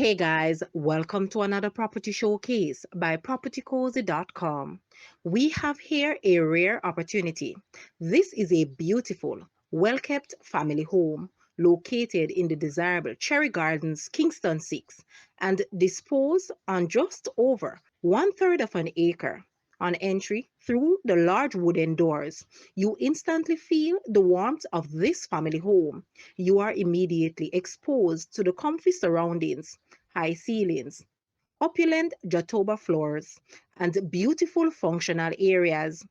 Hey guys, welcome to another property showcase by propertycozy.com. We have here a rare opportunity. This is a beautiful, well-kept family home located in the desirable Cherry Gardens, Kingston 6 and disposed on just over one-third of an acre. On entry through the large wooden doors, you instantly feel the warmth of this family home. You are immediately exposed to the comfy surroundings, high ceilings, opulent jotaba floors, and beautiful functional areas.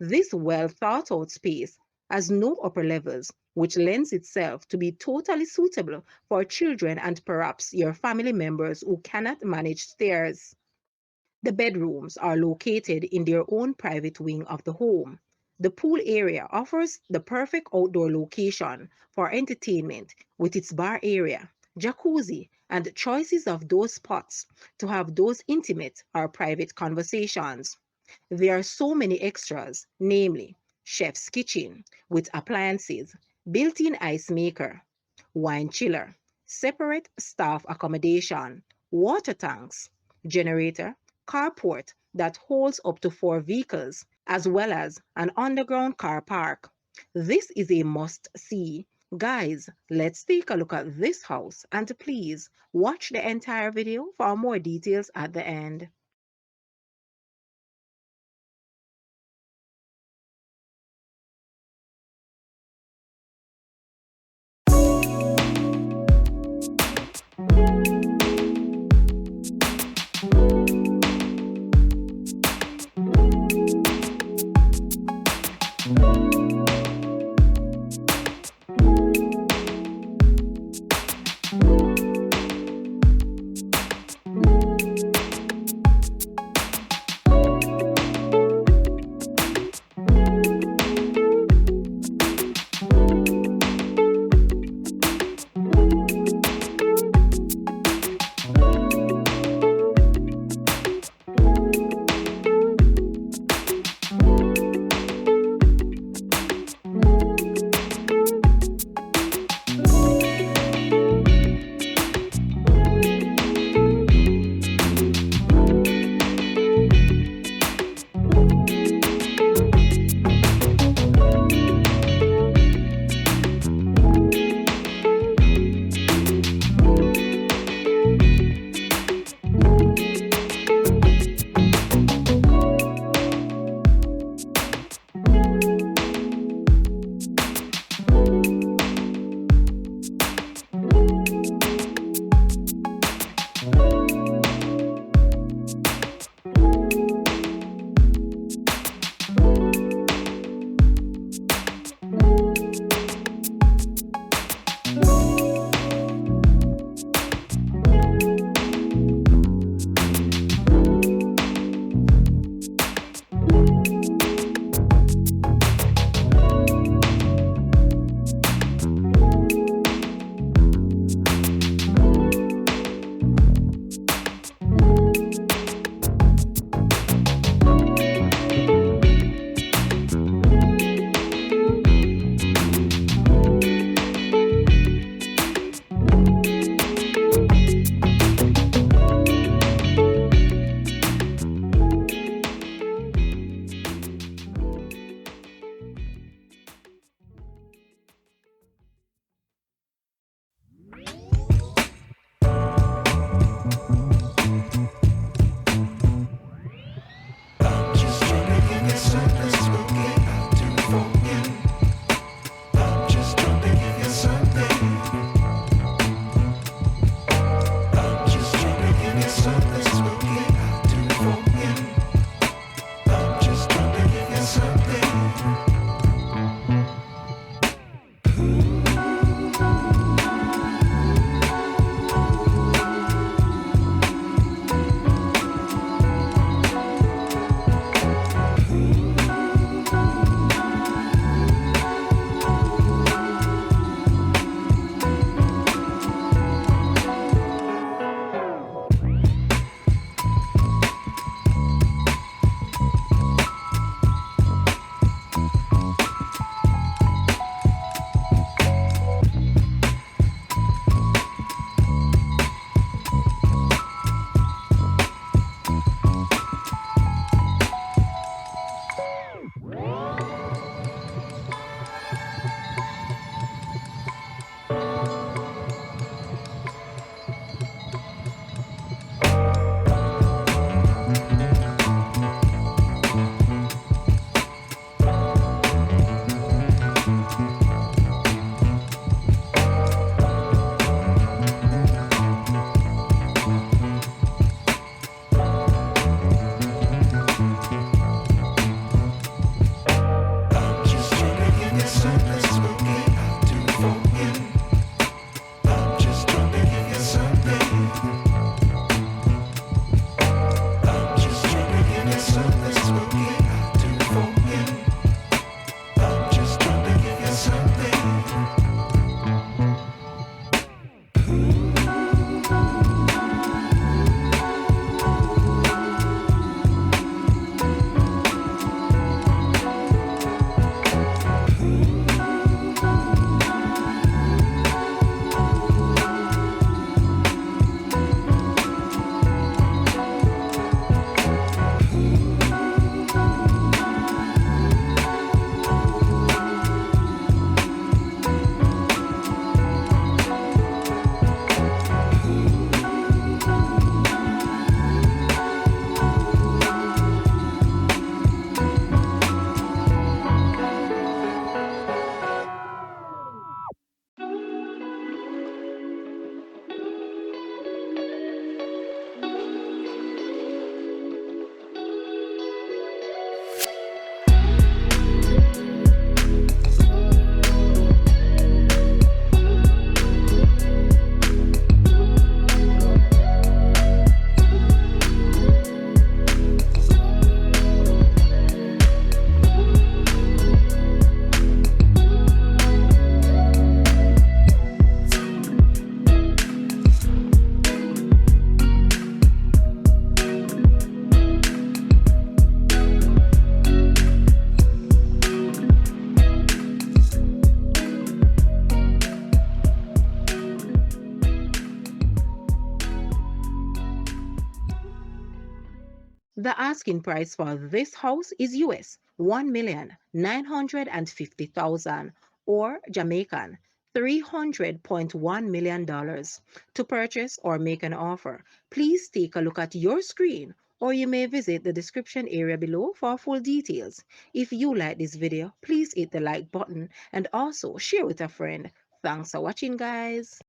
This well thought out space has no upper levels, which lends itself to be totally suitable for children and perhaps your family members who cannot manage stairs. The bedrooms are located in their own private wing of the home. The pool area offers the perfect outdoor location for entertainment with its bar area, jacuzzi, and choices of those spots to have those intimate or private conversations. There are so many extras, namely chef's kitchen with appliances, built-in ice maker, wine chiller, separate staff accommodation, water tanks, generator, carport that holds up to 4 vehicles, as well as an underground car park. This is a must see. Guys, let's take a look at this house and please watch the entire video for more details at the end. The asking price for this house is US 1,950,000 or Jamaican $300.1 million. To purchase or make an offer, please take a look at your screen or you may visit the description area below for full details. If you like this video, please hit the like button and also share with a friend. Thanks for watching, guys.